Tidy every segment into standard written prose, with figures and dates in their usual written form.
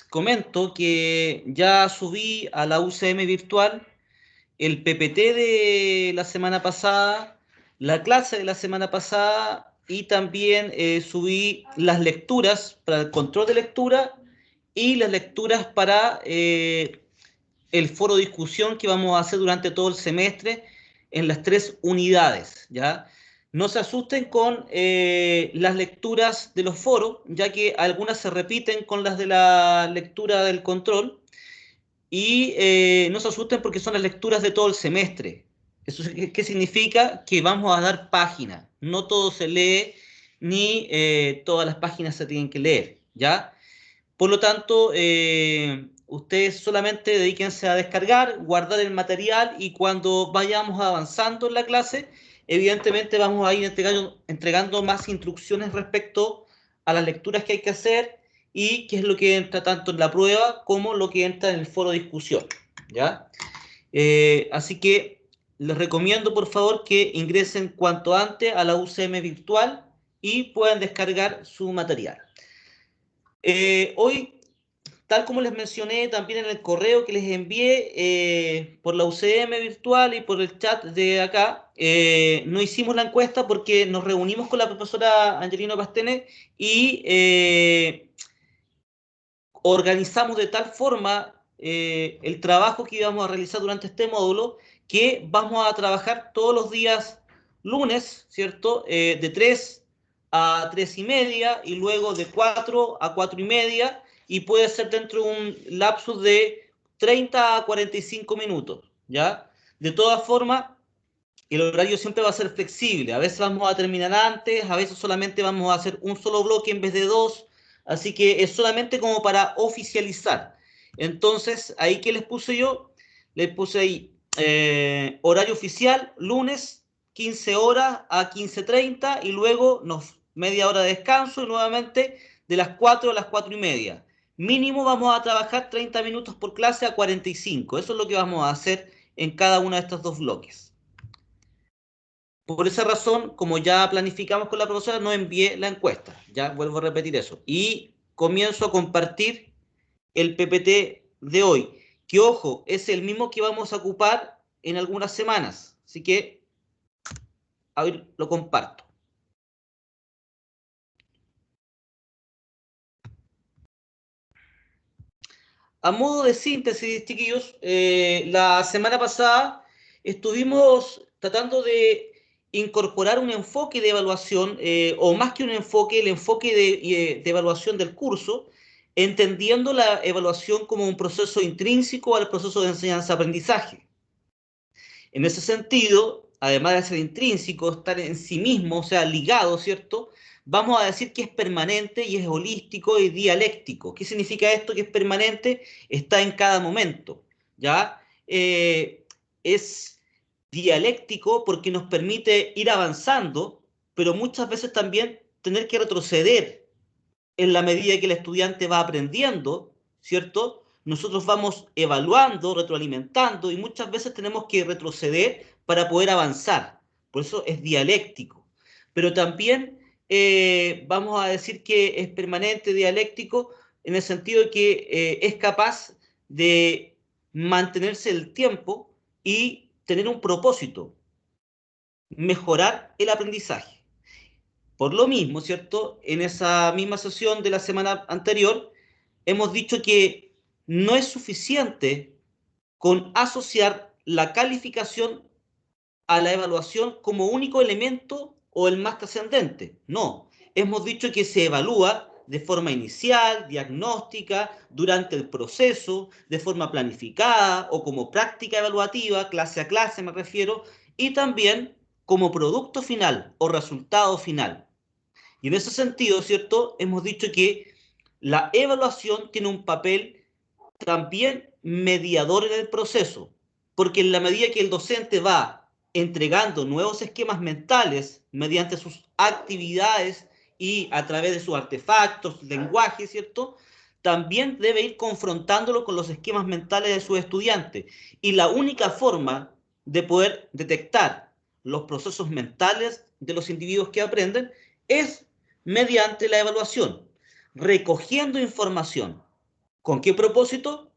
comento que ya subí a la UCM virtual el PPT de la semana pasada, la clase de la semana pasada y también subí las lecturas para el control de lectura y las lecturas para el foro de discusión que vamos a hacer durante todo el semestre en las 3 unidades, ¿ya? No se asusten con las lecturas de los foros, ya que algunas se repiten con las de la lectura del control, y no se asusten porque son las lecturas de todo el semestre. ¿Eso qué significa? Que vamos a dar páginas. No todo se lee, ni todas las páginas se tienen que leer, ¿ya? Por lo tanto, ustedes solamente dedíquense a descargar, guardar el material, y cuando vayamos avanzando en la clase, evidentemente vamos a ir entregando más instrucciones respecto a las lecturas que hay que hacer y qué es lo que entra tanto en la prueba como lo que entra en el foro de discusión, ¿ya? Así que les recomiendo por favor que ingresen cuanto antes a la UCM virtual y puedan descargar su material. Hoy, tal como les mencioné también en el correo que les envié por la UCM virtual y por el chat de acá, no hicimos la encuesta porque nos reunimos con la profesora Angelina Pastene y organizamos de tal forma el trabajo que íbamos a realizar durante este módulo, que vamos a trabajar todos los días lunes, ¿cierto? De 3 a 3 y media, y luego de 4 a 4 y media, y puede ser dentro de un lapsus de 30 a 45 minutos, ¿ya? De todas formas, el horario siempre va a ser flexible. A veces vamos a terminar antes, a veces solamente vamos a hacer un solo bloque en vez de dos. Así que es solamente como para oficializar. Entonces, ahí que les puse yo, les puse ahí horario oficial, lunes, 15 horas a 15:30, y luego media hora de descanso, y nuevamente de las 4 a las 4 y media. Mínimo vamos a trabajar 30 minutos por clase a 45. Eso es lo que vamos a hacer en cada uno de estos dos bloques. Por esa razón, como ya planificamos con la profesora, no envié la encuesta. Ya vuelvo a repetir eso. Y comienzo a compartir el PPT de hoy, que ojo, es el mismo que vamos a ocupar en algunas semanas. Así que, a ver, lo comparto. A modo de síntesis, chiquillos, la semana pasada estuvimos tratando de incorporar un enfoque de evaluación, o más que un enfoque, el enfoque de evaluación del curso, entendiendo la evaluación como un proceso intrínseco al proceso de enseñanza-aprendizaje. En ese sentido, además de ser intrínseco, estar en sí mismo, o sea, ligado, ¿cierto? Vamos a decir que es permanente y es holístico y dialéctico. ¿Qué significa esto? Que es permanente, está en cada momento, ¿ya? Es dialéctico porque nos permite ir avanzando, pero muchas veces también tener que retroceder en la medida que el estudiante va aprendiendo, ¿cierto? Nosotros vamos evaluando, retroalimentando, y muchas veces tenemos que retroceder para poder avanzar. Por eso es dialéctico. Pero también vamos a decir que es permanente, dialéctico, en el sentido de que es capaz de mantenerse el tiempo y tener un propósito: mejorar el aprendizaje. Por lo mismo, ¿cierto? En esa misma sesión de la semana anterior, hemos dicho que no es suficiente con asociar la calificación a la evaluación como único elemento o el más trascendente. No, hemos dicho que se evalúa de forma inicial, diagnóstica, durante el proceso, de forma planificada o como práctica evaluativa, clase a clase me refiero, y también como producto final o resultado final. Y en ese sentido, ¿cierto? Hemos dicho que la evaluación tiene un papel también mediador en el proceso, porque en la medida que el docente va entregando nuevos esquemas mentales mediante sus actividades y a través de sus artefactos, lenguaje, ¿cierto? También debe ir confrontándolo con los esquemas mentales de sus estudiantes. Y la única forma de poder detectar los procesos mentales de los individuos que aprenden es mediante la evaluación, recogiendo información, ¿Con qué propósito?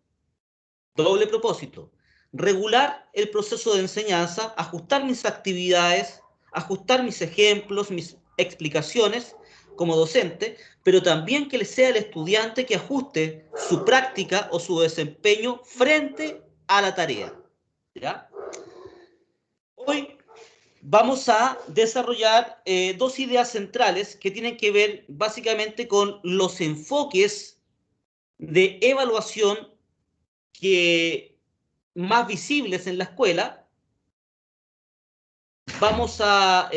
Doble propósito. Regular el proceso de enseñanza, ajustar mis actividades, ajustar mis ejemplos, mis explicaciones como docente, pero también que le sea el estudiante que ajuste su práctica o su desempeño frente a la tarea. ¿Ya? Hoy vamos a desarrollar dos ideas centrales que tienen que ver básicamente con los enfoques de evaluación que más visibles en la escuela. Vamos a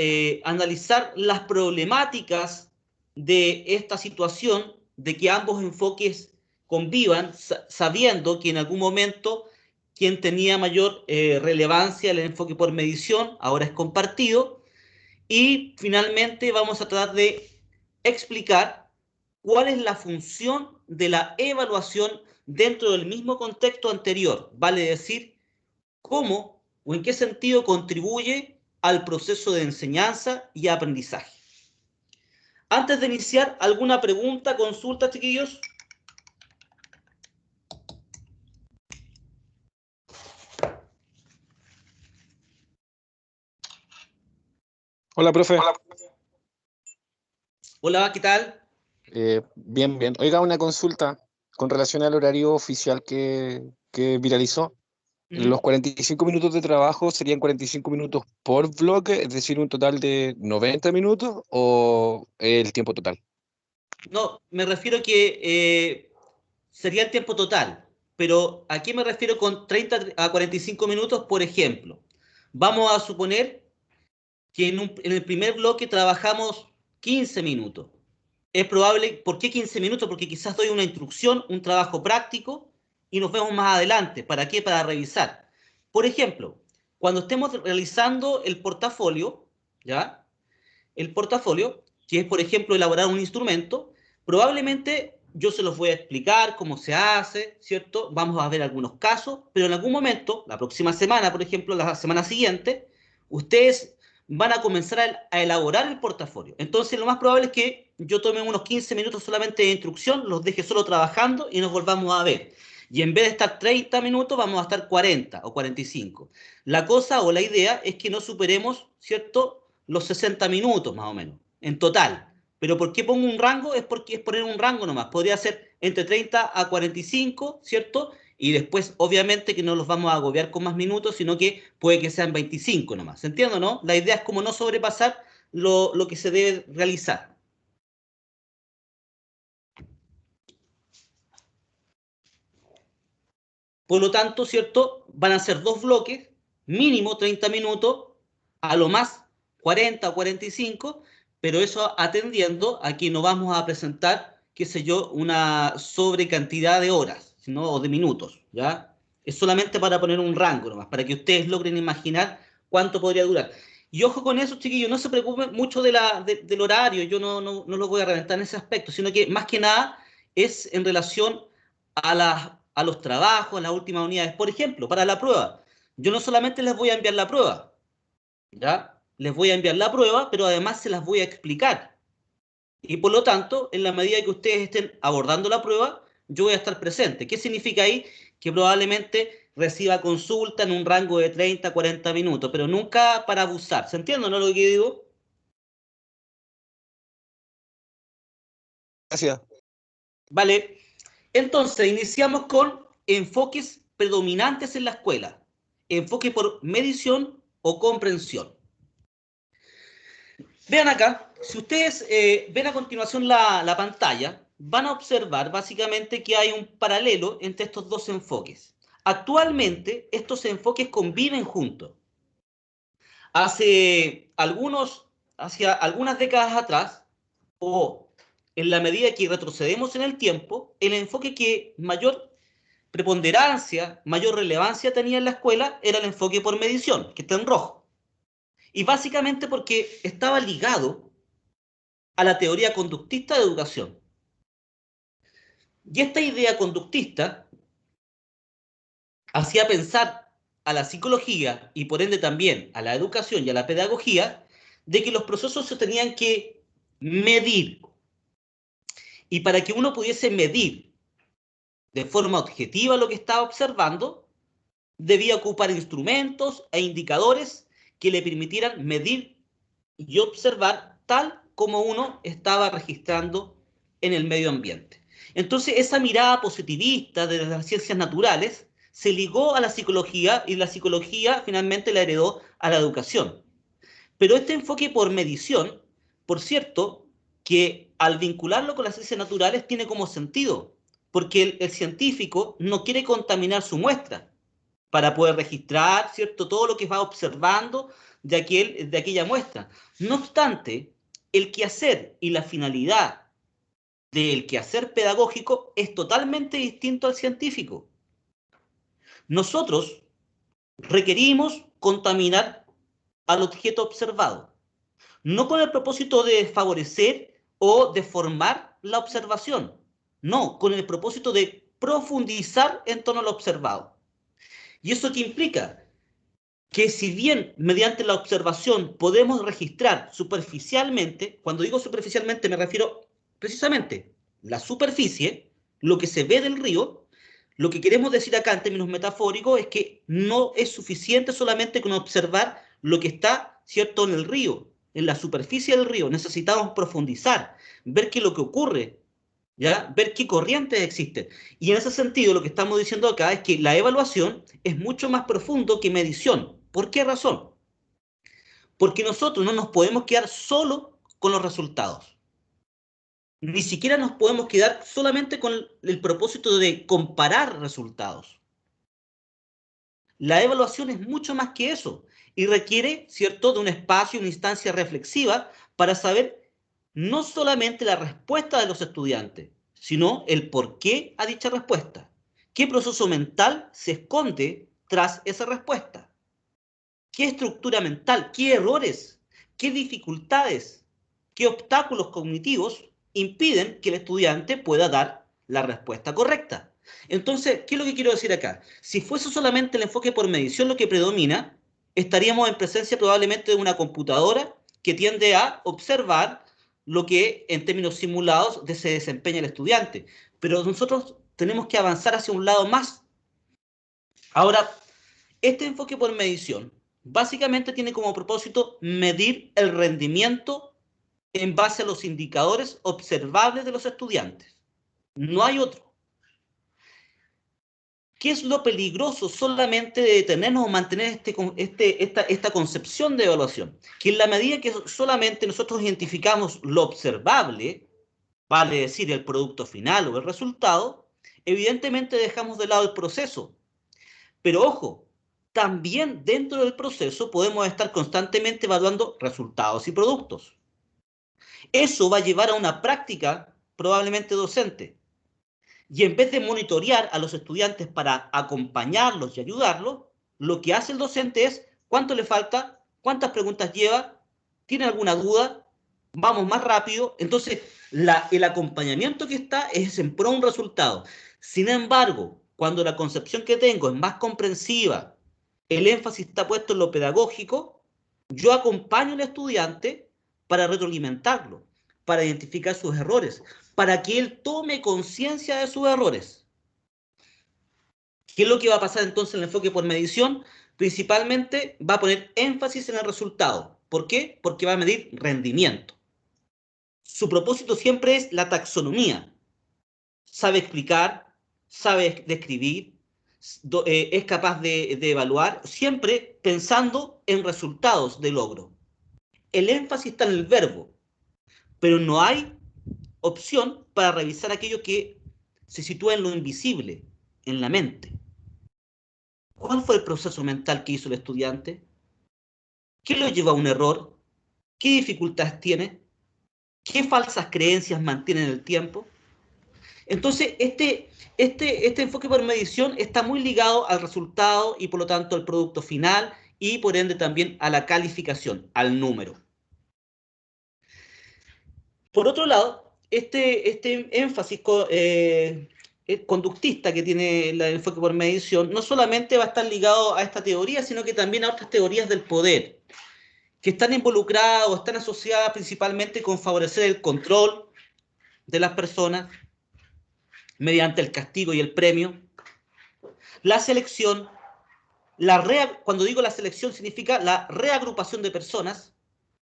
analizar las problemáticas de esta situación, de que ambos enfoques convivan, sabiendo que en algún momento quien tenía mayor relevancia, el enfoque por medición, ahora es compartido. Y finalmente vamos a tratar de explicar cuál es la función de la evaluación dentro del mismo contexto anterior, vale decir, cómo o en qué sentido contribuye al proceso de enseñanza y aprendizaje. Antes de iniciar, ¿alguna pregunta, consulta, chiquillos? Hola, profe. Hola, ¿qué tal? Bien, bien. Oiga, una consulta con relación al horario oficial que viralizó. Los 45 minutos de trabajo serían 45 minutos por bloque, es decir, un total de 90 minutos o el tiempo total. No, me refiero que sería el tiempo total, pero ¿a qué me refiero con 30 a 45 minutos? Por ejemplo, vamos a suponer que en el primer bloque trabajamos 15 minutos. Es probable, ¿por qué 15 minutos? Porque quizás doy una instrucción, un trabajo práctico y nos vemos más adelante. ¿Para qué? Para revisar. Por ejemplo, cuando estemos realizando el portafolio, ¿ya? El portafolio, que es, por ejemplo, elaborar un instrumento, probablemente yo se los voy a explicar cómo se hace, ¿cierto? Vamos a ver algunos casos, pero en algún momento, la próxima semana, por ejemplo, la semana siguiente, ustedes van a comenzar a elaborar el portafolio. Entonces, lo más probable es que yo tome unos 15 minutos solamente de instrucción, los deje solo trabajando y nos volvamos a ver. Y en vez de estar 30 minutos, vamos a estar 40 o 45. La cosa o la idea es que no superemos, ¿cierto?, los 60 minutos más o menos, en total. Pero ¿por qué pongo un rango? Es porque es poner un rango nomás. Podría ser entre 30 a 45, ¿cierto? Y después, obviamente, que no los vamos a agobiar con más minutos, sino que puede que sean 25 nomás. ¿Se entiende, no? La idea es como no sobrepasar lo que se debe realizar. Por lo tanto, ¿cierto? Van a ser dos bloques, mínimo 30 minutos, a lo más 40 o 45, pero eso atendiendo a que no vamos a presentar, qué sé yo, una sobrecantidad de horas, sino o de minutos, ¿ya? Es solamente para poner un rango nomás, para que ustedes logren imaginar cuánto podría durar. Y ojo con eso, chiquillos, no se preocupen mucho del horario, yo no lo voy a reventar en ese aspecto, sino que más que nada es en relación a los trabajos, a las últimas unidades. Por ejemplo, para la prueba, yo no solamente les voy a enviar la prueba, ¿ya? Les voy a enviar la prueba, pero además se las voy a explicar. Y por lo tanto, en la medida que ustedes estén abordando la prueba, yo voy a estar presente. ¿Qué significa ahí? Que probablemente reciba consulta en un rango de 30 a 40 minutos, pero nunca para abusar. ¿Se entiende, no, lo que digo? Gracias. Vale. Entonces, iniciamos con enfoques predominantes en la escuela. Enfoque por medición o comprensión. Vean acá, si ustedes ven a continuación la pantalla, van a observar básicamente que hay un paralelo entre estos dos enfoques. Actualmente, estos enfoques conviven juntos. Hace hacia algunas décadas atrás, o en la medida que retrocedemos en el tiempo, el enfoque que mayor preponderancia, mayor relevancia tenía en la escuela era el enfoque por medición, que está en rojo. Y básicamente porque estaba ligado a la teoría conductista de educación. Y esta idea conductista hacía pensar a la psicología y por ende también a la educación y a la pedagogía de que los procesos se tenían que medir. Y para que uno pudiese medir de forma objetiva lo que estaba observando, debía ocupar instrumentos e indicadores que le permitieran medir y observar tal como uno estaba registrando en el medio ambiente. Entonces, esa mirada positivista de las ciencias naturales se ligó a la psicología y la psicología finalmente la heredó a la educación. Pero este enfoque por medición, por cierto, que al vincularlo con las ciencias naturales tiene como sentido, porque el científico no quiere contaminar su muestra para poder registrar, ¿cierto?, todo lo que va observando de aquella muestra. No obstante, el quehacer y la finalidad del quehacer pedagógico es totalmente distinto al científico. Nosotros requerimos contaminar al objeto observado, no con el propósito de favorecer o deformar la observación, no, con el propósito de profundizar en torno a lo observado. ¿Y eso qué implica? Que si bien mediante la observación podemos registrar superficialmente, cuando digo superficialmente me refiero precisamente a la superficie, lo que se ve del río, lo que queremos decir acá en términos metafóricos es que no es suficiente solamente con observar lo que está, ¿cierto?, en el río, en la superficie del río. Necesitamos profundizar, ver qué es lo que ocurre, ¿ya? Ver qué corrientes existen. Y en ese sentido, lo que estamos diciendo acá es que la evaluación es mucho más profundo que medición. ¿Por qué razón? Porque nosotros no nos podemos quedar solo con los resultados. Ni siquiera nos podemos quedar solamente con el propósito de comparar resultados. La evaluación es mucho más que eso y requiere, ¿cierto?, de un espacio, una instancia reflexiva para saber no solamente la respuesta de los estudiantes, sino el porqué a dicha respuesta. ¿Qué proceso mental se esconde tras esa respuesta? ¿Qué estructura mental? ¿Qué errores? ¿Qué dificultades? ¿Qué obstáculos cognitivos impiden que el estudiante pueda dar la respuesta correcta? Entonces, ¿qué es lo que quiero decir acá? Si fuese solamente el enfoque por medición lo que predomina, estaríamos en presencia probablemente de una computadora que tiende a observar lo que en términos simulados se desempeña el estudiante. Pero nosotros tenemos que avanzar hacia un lado más. Ahora, este enfoque por medición básicamente tiene como propósito medir el rendimiento en base a los indicadores observables de los estudiantes. No hay otro. ¿Qué es lo peligroso solamente de detenernos o mantener esta concepción de evaluación? Que en la medida que solamente nosotros identificamos lo observable, vale decir el producto final o el resultado, evidentemente dejamos de lado el proceso. Pero ojo, también dentro del proceso podemos estar constantemente evaluando resultados y productos. Eso va a llevar a una práctica probablemente docente. Y en vez de monitorear a los estudiantes para acompañarlos y ayudarlos, lo que hace el docente es cuánto le falta, cuántas preguntas lleva, tiene alguna duda, vamos más rápido. Entonces, el acompañamiento que está es en pro de un resultado. Sin embargo, cuando la concepción que tengo es más comprensiva, el énfasis está puesto en lo pedagógico, yo acompaño al estudiante para retroalimentarlo, para identificar sus errores, para que él tome conciencia de sus errores. ¿Qué es lo que va a pasar entonces en el enfoque por medición? Principalmente va a poner énfasis en el resultado. ¿Por qué? Porque va a medir rendimiento. Su propósito siempre es la taxonomía. Sabe explicar, sabe describir, es capaz de evaluar, siempre pensando en resultados de logro. El énfasis está en el verbo, pero no hay opción para revisar aquello que se sitúa en lo invisible, en la mente. ¿Cuál fue el proceso mental que hizo el estudiante? ¿Qué lo llevó a un error? ¿Qué dificultades tiene? ¿Qué falsas creencias mantiene en el tiempo? Entonces, este enfoque por medición está muy ligado al resultado y por lo tanto al producto final y por ende también a la calificación, al número. Por otro lado, este énfasis conductista que tiene el enfoque por medición no solamente va a estar ligado a esta teoría, sino que también a otras teorías del poder, que están involucradas o están asociadas principalmente con favorecer el control de las personas, mediante el castigo y el premio. La selección, cuando digo la selección significa la reagrupación de personas.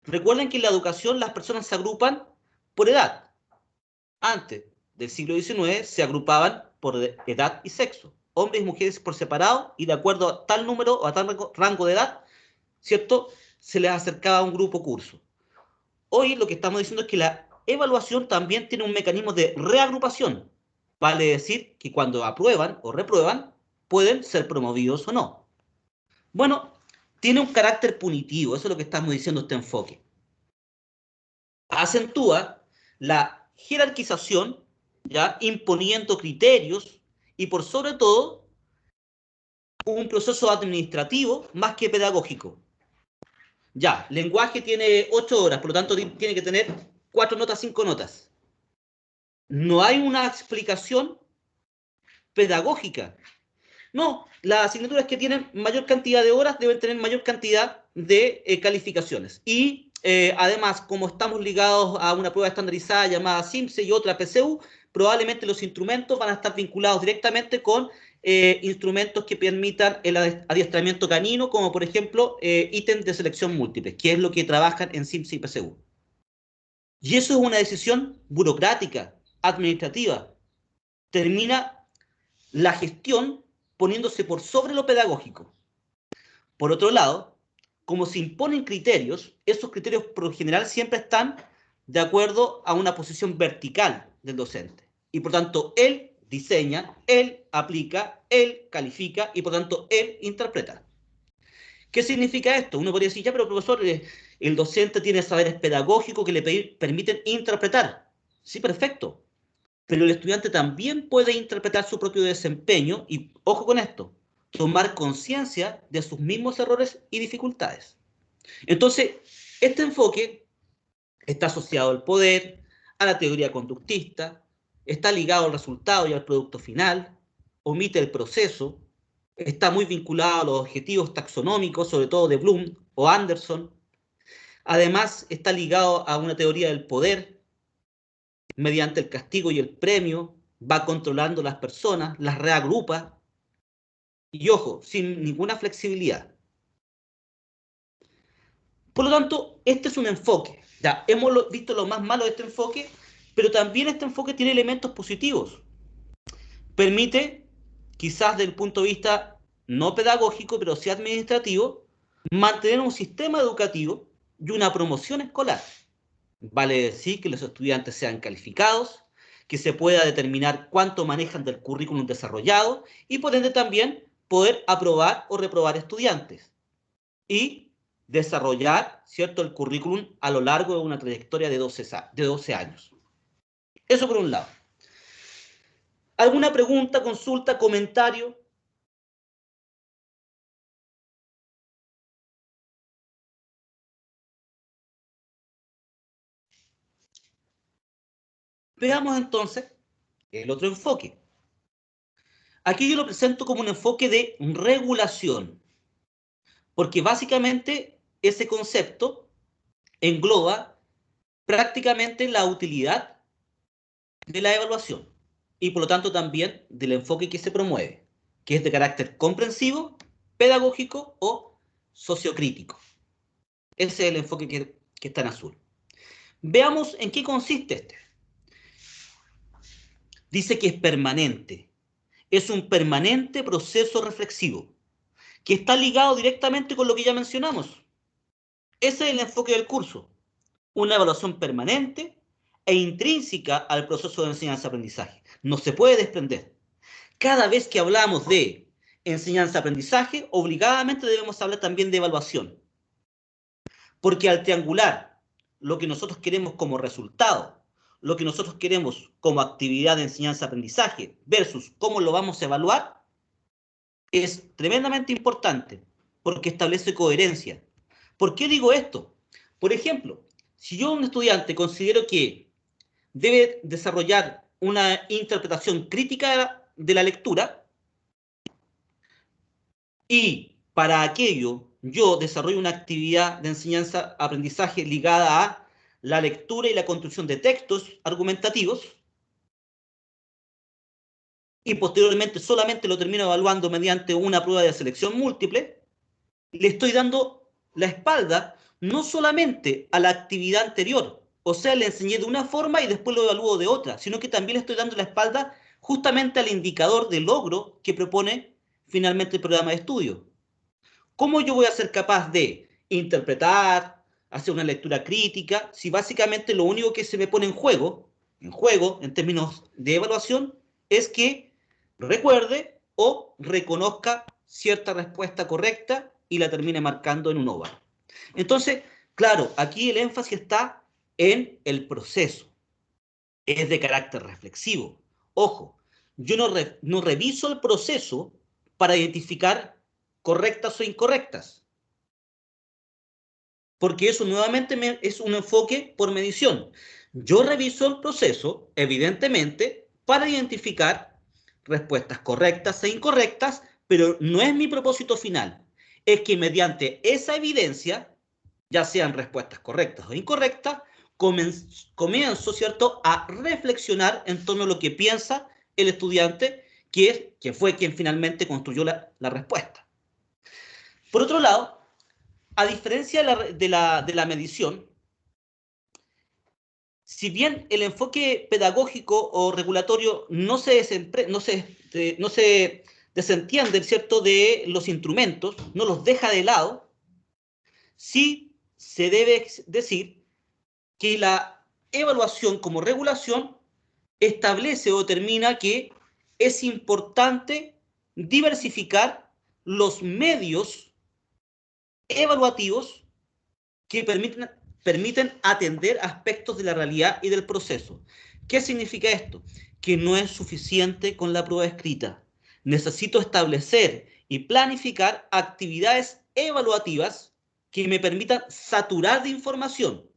Recuerden que en la educación las personas se agrupan por edad. Antes del siglo XIX se agrupaban por edad y sexo. Hombres y mujeres por separado y de acuerdo a tal número o a tal rango de edad, ¿cierto? Se les acercaba a un grupo curso. Hoy lo que estamos diciendo es que la evaluación también tiene un mecanismo de reagrupación. Vale decir que cuando aprueban o reprueban, pueden ser promovidos o no. Bueno, tiene un carácter punitivo, eso es lo que estamos diciendo este enfoque. Acentúa la jerarquización, ¿ya? Imponiendo criterios y por sobre todo un proceso administrativo más que pedagógico. Ya, lenguaje tiene 8 horas, por lo tanto tiene que tener 4 notas, 5 notas. No hay una explicación pedagógica. No, las asignaturas que tienen mayor cantidad de horas deben tener mayor cantidad de calificaciones. Y además, como estamos ligados a una prueba estandarizada llamada SIMSE y otra PSU, probablemente los instrumentos van a estar vinculados directamente con instrumentos que permitan el adiestramiento canino, como por ejemplo ítems de selección múltiple, que es lo que trabajan en SIMSE y PSU. Y eso es una decisión burocrática, administrativa. Termina la gestión poniéndose por sobre lo pedagógico. Por otro lado, como se imponen criterios, esos criterios por lo general siempre están de acuerdo a una posición vertical del docente. Y por tanto, él diseña, él aplica, él califica y por tanto, él interpreta. ¿Qué significa esto? Uno podría decir, ya, pero profesor, el docente tiene saberes pedagógicos que le permiten interpretar. Sí, perfecto. Pero el estudiante también puede interpretar su propio desempeño y, ojo con esto, tomar conciencia de sus mismos errores y dificultades. Entonces, este enfoque está asociado al poder, a la teoría conductista, está ligado al resultado y al producto final, omite el proceso, está muy vinculado a los objetivos taxonómicos, sobre todo de Bloom o Anderson. Además, está ligado a una teoría del poder, mediante el castigo y el premio, va controlando las personas, las reagrupa, y ojo, sin ninguna flexibilidad. Por lo tanto, este es un enfoque. Ya hemos visto lo más malo de este enfoque, pero también este enfoque tiene elementos positivos. Permite, quizás desde el punto de vista no pedagógico, pero sí administrativo, mantener un sistema educativo y una promoción escolar. Vale decir que los estudiantes sean calificados, que se pueda determinar cuánto manejan del currículum desarrollado y por ende también poder aprobar o reprobar estudiantes y desarrollar, ¿cierto?, el currículum a lo largo de una trayectoria de 12 años. Eso por un lado. ¿Alguna pregunta, consulta, comentario? Veamos entonces el otro enfoque. Aquí yo lo presento como un enfoque de regulación, porque básicamente ese concepto engloba prácticamente la utilidad de la evaluación y por lo tanto también del enfoque que se promueve, que es de carácter comprensivo, pedagógico o sociocrítico. Ese es el enfoque que está en azul. Veamos en qué consiste este. Dice que es permanente. Es un permanente proceso reflexivo que está ligado directamente con lo que ya mencionamos. Ese es el enfoque del curso. Una evaluación permanente e intrínseca al proceso de enseñanza-aprendizaje. No se puede desprender. Cada vez que hablamos de enseñanza-aprendizaje, obligadamente debemos hablar también de evaluación. Porque al triangular lo que nosotros queremos como resultado, lo que nosotros queremos como actividad de enseñanza-aprendizaje versus cómo lo vamos a evaluar, es tremendamente importante porque establece coherencia. ¿Por qué digo esto? Por ejemplo, si yo un estudiante considero que debe desarrollar una interpretación crítica de la lectura y para aquello yo desarrollo una actividad de enseñanza-aprendizaje ligada a la lectura y la construcción de textos argumentativos, y posteriormente solamente lo termino evaluando mediante una prueba de selección múltiple, le estoy dando la espalda no solamente a la actividad anterior, o sea, le enseñé de una forma y después lo evalúo de otra, sino que también le estoy dando la espalda justamente al indicador de logro que propone finalmente el programa de estudio. ¿Cómo yo voy a ser capaz de interpretar, hacer una lectura crítica, si básicamente lo único que se me pone en términos de evaluación, es que recuerde o reconozca cierta respuesta correcta y la termine marcando en un OVA? Entonces, claro, aquí el énfasis está en el proceso. Es de carácter reflexivo. Ojo, yo no reviso el proceso para identificar correctas o incorrectas, porque eso nuevamente es un enfoque por medición. Yo reviso el proceso, evidentemente, para identificar respuestas correctas e incorrectas, pero no es mi propósito final. Es que mediante esa evidencia, ya sean respuestas correctas o incorrectas, comienzo, ¿cierto?, a reflexionar en torno a lo que piensa el estudiante, que fue quien finalmente construyó la respuesta. Por otro lado, a diferencia de la medición, si bien el enfoque pedagógico o regulatorio no se desentiende, ¿cierto?, de los instrumentos, no los deja de lado, sí se debe decir que la evaluación como regulación establece o determina que es importante diversificar los medios evaluativos que permiten atender aspectos de la realidad y del proceso. ¿Qué significa esto? Que no es suficiente con la prueba escrita. Necesito establecer y planificar actividades evaluativas que me permitan saturar de información.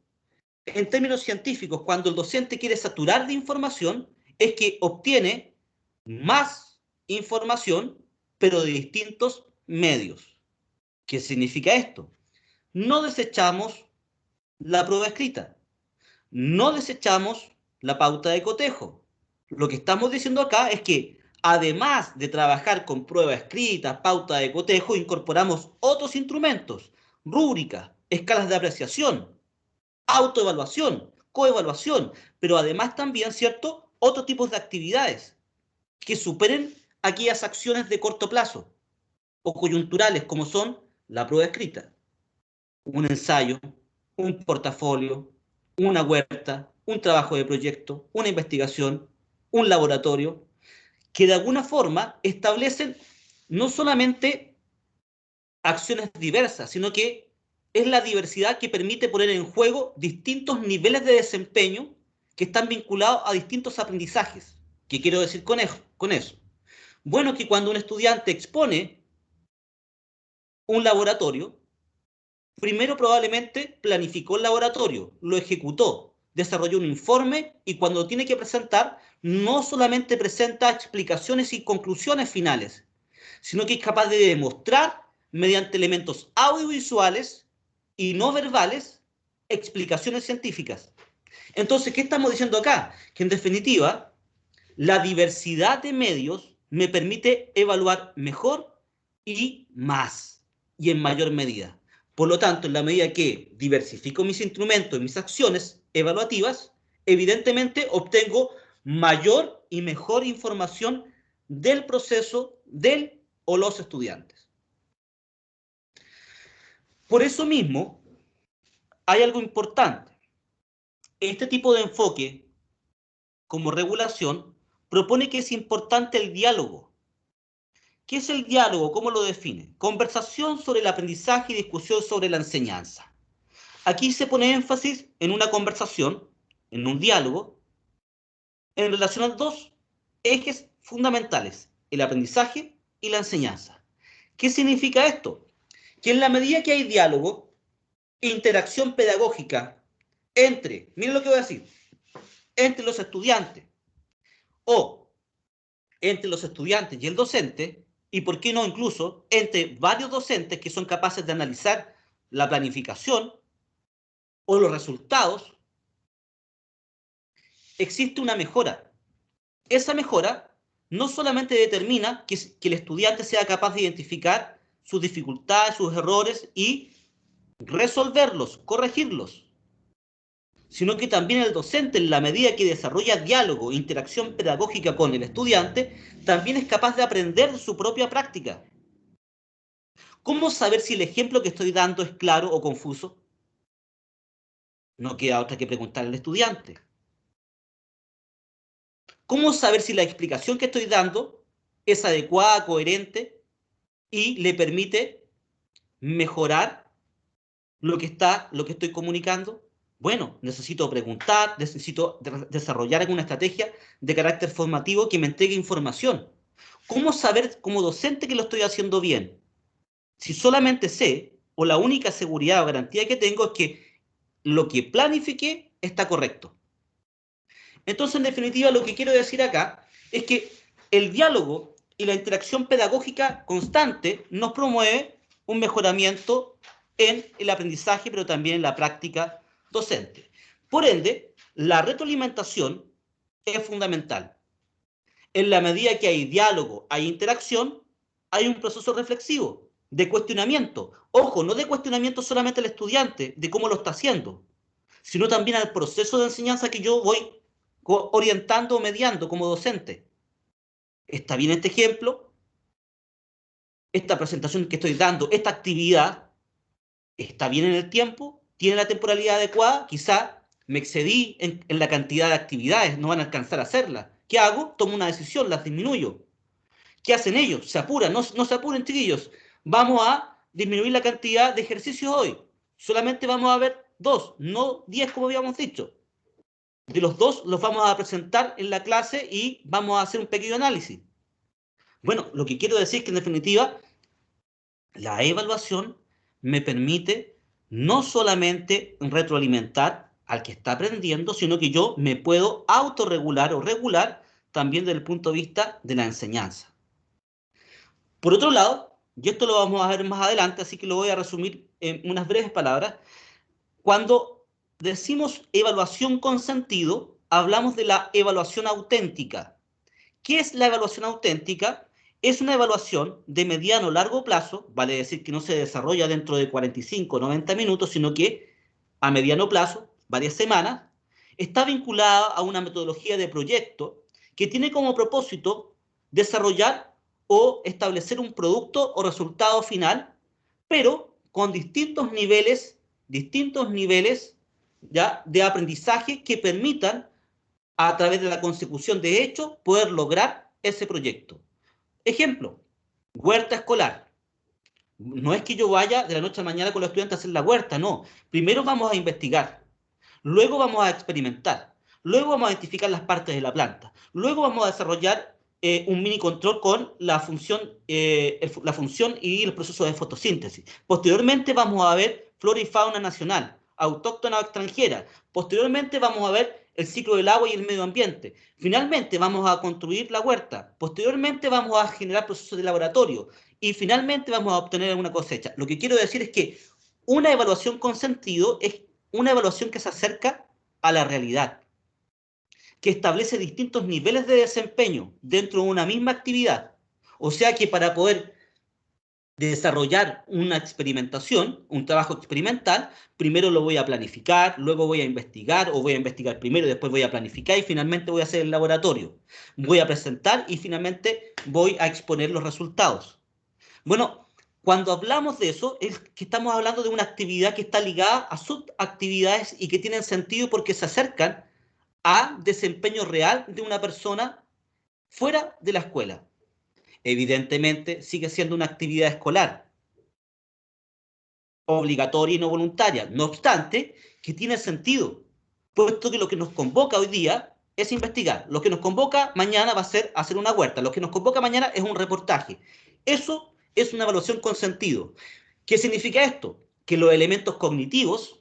En términos científicos, cuando el docente quiere saturar de información, es que obtiene más información, pero de distintos medios. ¿Qué significa esto? No desechamos la prueba escrita, no desechamos la pauta de cotejo. Lo que estamos diciendo acá es que además de trabajar con prueba escrita, pauta de cotejo, incorporamos otros instrumentos, rúbricas, escalas de apreciación, autoevaluación, coevaluación, pero además también, ¿cierto?, otros tipos de actividades que superen aquellas acciones de corto plazo o coyunturales como son la prueba escrita, un ensayo, un portafolio, una huerta, un trabajo de proyecto, una investigación, un laboratorio, que de alguna forma establecen no solamente acciones diversas, sino que es la diversidad que permite poner en juego distintos niveles de desempeño que están vinculados a distintos aprendizajes. ¿Qué quiero decir con eso? Bueno, que cuando un estudiante expone un laboratorio, primero probablemente planificó el laboratorio, lo ejecutó, desarrolló un informe y cuando lo tiene que presentar, no solamente presenta explicaciones y conclusiones finales, sino que es capaz de demostrar mediante elementos audiovisuales y no verbales explicaciones científicas. Entonces, ¿qué estamos diciendo acá? Que en definitiva, la diversidad de medios me permite evaluar mejor y más y en mayor medida. Por lo tanto, en la medida que diversifico mis instrumentos y mis acciones evaluativas, evidentemente obtengo mayor y mejor información del proceso del o los estudiantes. Por eso mismo, hay algo importante. Este tipo de enfoque, como regulación, propone que es importante el diálogo. ¿Qué es el diálogo? ¿Cómo lo define? Conversación sobre el aprendizaje y discusión sobre la enseñanza. Aquí se pone énfasis en una conversación, en un diálogo, en relación a dos ejes fundamentales, el aprendizaje y la enseñanza. ¿Qué significa esto? Que en la medida que hay diálogo, interacción pedagógica miren lo que voy a decir, entre los estudiantes o entre los estudiantes y el docente, y por qué no incluso entre varios docentes que son capaces de analizar la planificación o los resultados, existe una mejora. Esa mejora no solamente determina que el estudiante sea capaz de identificar sus dificultades, sus errores y resolverlos, corregirlos, sino que también el docente, en la medida que desarrolla diálogo e interacción pedagógica con el estudiante, también es capaz de aprender de su propia práctica. ¿Cómo saber si el ejemplo que estoy dando es claro o confuso? No queda otra que preguntarle al estudiante. ¿Cómo saber si la explicación que estoy dando es adecuada, coherente y le permite mejorar lo que estoy comunicando? Bueno, necesito preguntar, necesito desarrollar alguna estrategia de carácter formativo que me entregue información. ¿Cómo saber como docente que lo estoy haciendo bien? Si solamente sé, o la única seguridad o garantía que tengo es que lo que planifiqué está correcto. Entonces, en definitiva, lo que quiero decir acá es que el diálogo y la interacción pedagógica constante nos promueve un mejoramiento en el aprendizaje, pero también en la práctica docente. Por ende, la retroalimentación es fundamental. En la medida que hay diálogo, hay interacción, hay un proceso reflexivo, de cuestionamiento. Ojo, no de cuestionamiento solamente al estudiante, de cómo lo está haciendo, sino también al proceso de enseñanza que yo voy orientando o mediando como docente. ¿Está bien este ejemplo? ¿Esta presentación que estoy dando, esta actividad, está bien en el tiempo? ¿Tiene la temporalidad adecuada? Quizá me excedí en la cantidad de actividades, no van a alcanzar a hacerlas. ¿Qué hago? Tomo una decisión, las disminuyo. ¿Qué hacen ellos? Se apuran, no se apuren, chiquillos. Vamos a disminuir la cantidad de ejercicios hoy. Solamente vamos a ver 2, no 10 como habíamos dicho. De los 2 los vamos a presentar en la clase y vamos a hacer un pequeño análisis. Bueno, lo que quiero decir es que en definitiva la evaluación me permite no solamente retroalimentar al que está aprendiendo, sino que yo me puedo autorregular o regular también desde el punto de vista de la enseñanza. Por otro lado, y esto lo vamos a ver más adelante, así que lo voy a resumir en unas breves palabras, cuando decimos evaluación con sentido, hablamos de la evaluación auténtica. ¿Qué es la evaluación auténtica? Es una evaluación de mediano o largo plazo, vale decir que no se desarrolla dentro de 45 o 90 minutos, sino que a mediano plazo, varias semanas, está vinculada a una metodología de proyecto que tiene como propósito desarrollar o establecer un producto o resultado final, pero con distintos niveles ¿ya? De aprendizaje que permitan, a través de la consecución de hechos, poder lograr ese proyecto. Ejemplo, huerta escolar. No es que yo vaya de la noche a la mañana con los estudiantes a hacer la huerta, no. Primero vamos a investigar, luego vamos a experimentar, luego vamos a identificar las partes de la planta, luego vamos a desarrollar un mini control con la función y el proceso de fotosíntesis. Posteriormente vamos a ver flora y fauna nacional, autóctona o extranjera. Posteriormente vamos a ver el ciclo del agua y el medio ambiente. Finalmente vamos a construir la huerta. Posteriormente vamos a generar procesos de laboratorio. Y finalmente vamos a obtener una cosecha. Lo que quiero decir es que una evaluación con sentido es una evaluación que se acerca a la realidad, que establece distintos niveles de desempeño dentro de una misma actividad. O sea que para poder desarrollar una experimentación, un trabajo experimental, primero lo voy a planificar, luego voy a investigar, o voy a investigar primero, después voy a planificar y finalmente voy a hacer el laboratorio. Voy a presentar y finalmente voy a exponer los resultados. Bueno, cuando hablamos de eso, es que estamos hablando de una actividad que está ligada a subactividades y que tienen sentido porque se acercan a desempeño real de una persona fuera de la escuela. Evidentemente, sigue siendo una actividad escolar, obligatoria y no voluntaria. No obstante, que tiene sentido, puesto que lo que nos convoca hoy día es investigar. Lo que nos convoca mañana va a ser hacer una huerta. Lo que nos convoca mañana es un reportaje. Eso es una evaluación con sentido. ¿Qué significa esto? Que los elementos cognitivos,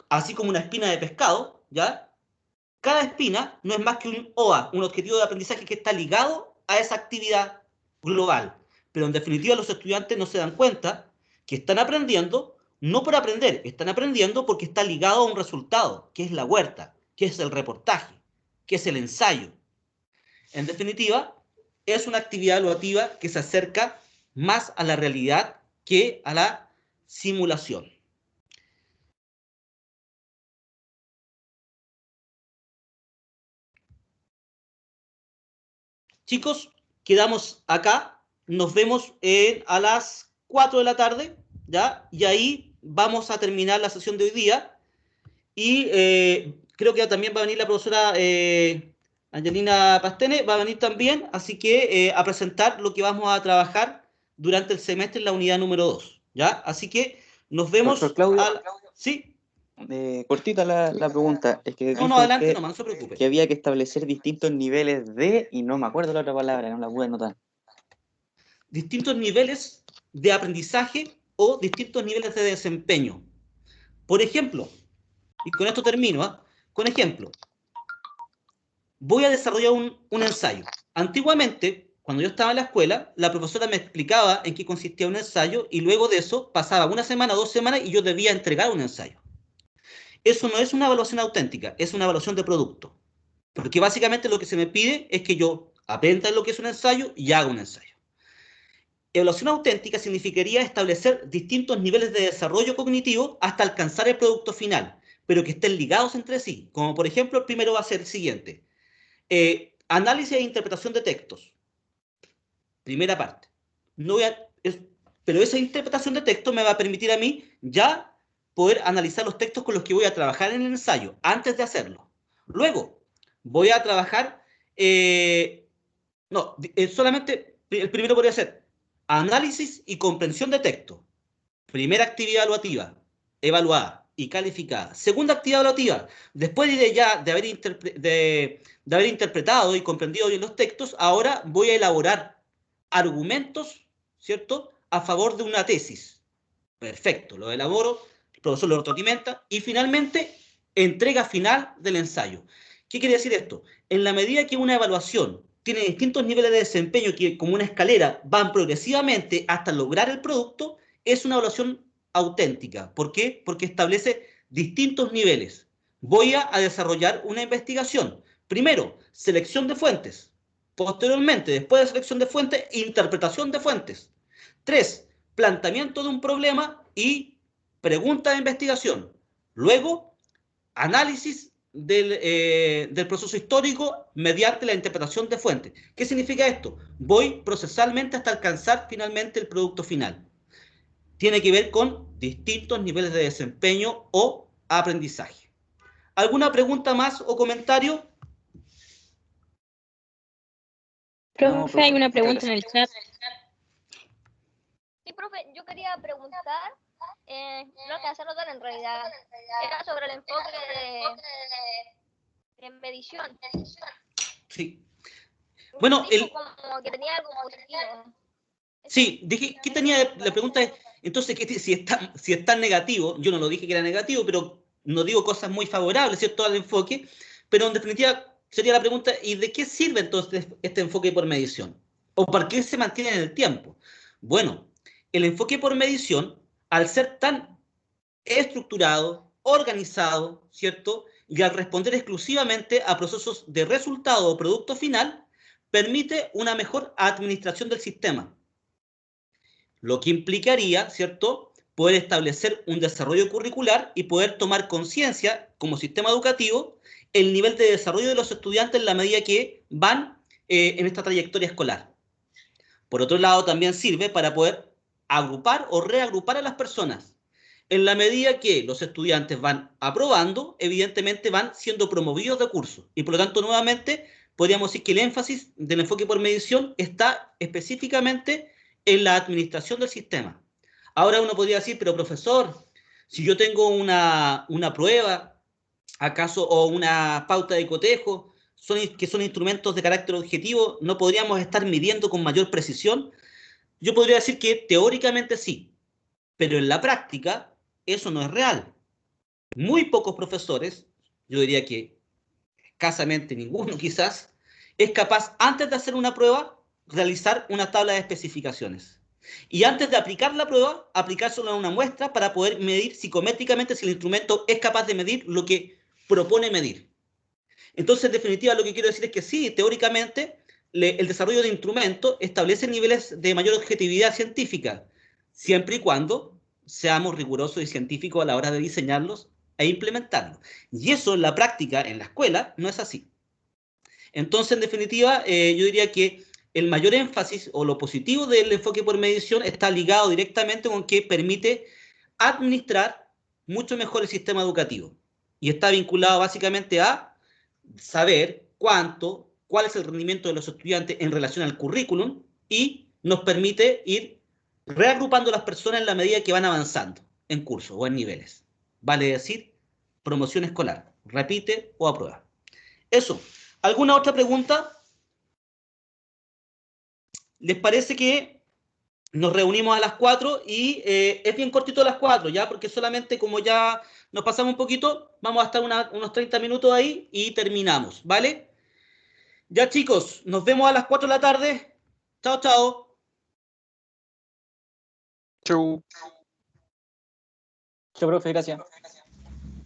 así como una espina de pescado, ¿ya? Cada espina no es más que un OA, un objetivo de aprendizaje que está ligado a esa actividad global. Pero en definitiva los estudiantes no se dan cuenta que están aprendiendo no por aprender, están aprendiendo porque está ligado a un resultado, que es la huerta, que es el reportaje, que es el ensayo. En definitiva, es una actividad evaluativa que se acerca más a la realidad que a la simulación. Chicos, quedamos acá, nos vemos a las 4 de la tarde, ¿ya? Y ahí vamos a terminar la sesión de hoy día. Y creo que también va a venir la profesora Angelina Pastene, va a venir también, así que a presentar lo que vamos a trabajar durante el semestre en la unidad número 2, ¿ya? Así que nos Profesor vemos Claudio, al... ¿Sí? cortita la pregunta. Es que No, no, dijo adelante usted nomás, no se preocupe. que había que establecer distintos niveles de, y no me acuerdo la otra palabra, no la pude anotar. Distintos niveles de aprendizaje o distintos niveles de desempeño. Por ejemplo, y con esto termino, ¿eh? Con ejemplo, voy a desarrollar un ensayo. Antiguamente, cuando yo estaba en la escuela, la profesora me explicaba en qué consistía un ensayo y luego de eso pasaba una semana, 2 semanas y yo debía entregar un ensayo. Eso no es una evaluación auténtica, es una evaluación de producto. Porque básicamente lo que se me pide es que yo aprenda lo que es un ensayo y haga un ensayo. Evaluación auténtica significaría establecer distintos niveles de desarrollo cognitivo hasta alcanzar el producto final, pero que estén ligados entre sí. Como por ejemplo, el primero va a ser el siguiente. Análisis e interpretación de textos. Primera parte. No voy a, pero esa interpretación de texto me va a permitir a mí ya poder analizar los textos con los que voy a trabajar en el ensayo antes de hacerlo. Luego, voy a trabajar, no, solamente el primero podría ser análisis y comprensión de texto. Primera actividad evaluativa, evaluada y calificada. Segunda actividad evaluativa, después de haber interpretado y comprendido bien los textos, ahora voy a elaborar argumentos, ¿cierto?, a favor de una tesis. Perfecto, lo elaboro, el profesor lo retroalimenta y finalmente, entrega final del ensayo. ¿Qué quiere decir esto? En la medida que una evaluación tiene distintos niveles de desempeño que como una escalera van progresivamente hasta lograr el producto, es una evaluación auténtica. ¿Por qué? Porque establece distintos niveles. Voy a desarrollar una investigación. Primero, selección de fuentes. Posteriormente, después de selección de fuentes, interpretación de fuentes. 3, planteamiento de un problema y pregunta de investigación. Luego, análisis del proceso histórico mediante la interpretación de fuentes. ¿Qué significa esto? Voy procesalmente hasta alcanzar finalmente el producto final. Tiene que ver con distintos niveles de desempeño o aprendizaje. ¿Alguna pregunta más o comentario? Profe, hay una pregunta en el chat. Sí, profe, yo quería preguntar, no alcancé a notar en realidad, era sobre el enfoque de medición. Sí. Bueno, como que tenía algo positivo. Sí, dije, ¿qué tenía? La pregunta es, entonces, si es tan negativo, yo no lo dije que era negativo, pero no digo cosas muy favorables, ¿cierto?, al enfoque, pero en definitiva sería la pregunta, ¿y de qué sirve entonces este enfoque por medición? ¿O por qué se mantiene en el tiempo? Bueno, el enfoque por medición, al ser tan estructurado, organizado, ¿cierto?, y al responder exclusivamente a procesos de resultado o producto final, permite una mejor administración del sistema. Lo que implicaría, ¿cierto?, poder establecer un desarrollo curricular y poder tomar conciencia como sistema educativo el nivel de desarrollo de los estudiantes en la medida que van en esta trayectoria escolar. Por otro lado, también sirve para poder agrupar o reagrupar a las personas. En la medida que los estudiantes van aprobando, evidentemente van siendo promovidos de curso. Y por lo tanto, nuevamente, podríamos decir que el énfasis del enfoque por medición está específicamente en la administración del sistema. Ahora uno podría decir, pero profesor, si yo tengo una prueba, acaso, o una pauta de cotejo, que son instrumentos de carácter objetivo, ¿no podríamos estar midiendo con mayor precisión? Yo podría decir que teóricamente sí, pero en la práctica eso no es real. Muy pocos profesores, yo diría que escasamente ninguno quizás, es capaz, antes de hacer una prueba, realizar una tabla de especificaciones. Y antes de aplicar la prueba, aplicárselo a una muestra para poder medir psicométricamente si el instrumento es capaz de medir lo que propone medir. Entonces, en definitiva, lo que quiero decir es que sí, teóricamente, el desarrollo de instrumentos establece niveles de mayor objetividad científica, siempre y cuando seamos rigurosos y científicos a la hora de diseñarlos e implementarlos. Y eso en la práctica, en la escuela, no es así. Entonces, en definitiva, yo diría que el mayor énfasis o lo positivo del enfoque por medición está ligado directamente con que permite administrar mucho mejor el sistema educativo. Y está vinculado básicamente a saber cuál es el rendimiento de los estudiantes en relación al currículum y nos permite ir reagrupando a las personas en la medida que van avanzando en cursos o en niveles. Vale decir, promoción escolar, repite o aprueba. Eso. ¿Alguna otra pregunta? ¿Les parece que nos reunimos a las 4 y es bien cortito a las 4, ¿ya? Porque solamente como ya nos pasamos un poquito, vamos a estar unos 30 minutos ahí y terminamos, ¿vale? Ya chicos, nos vemos a las 4 de la tarde. Chao, chao. Chau. Chao, profe, gracias.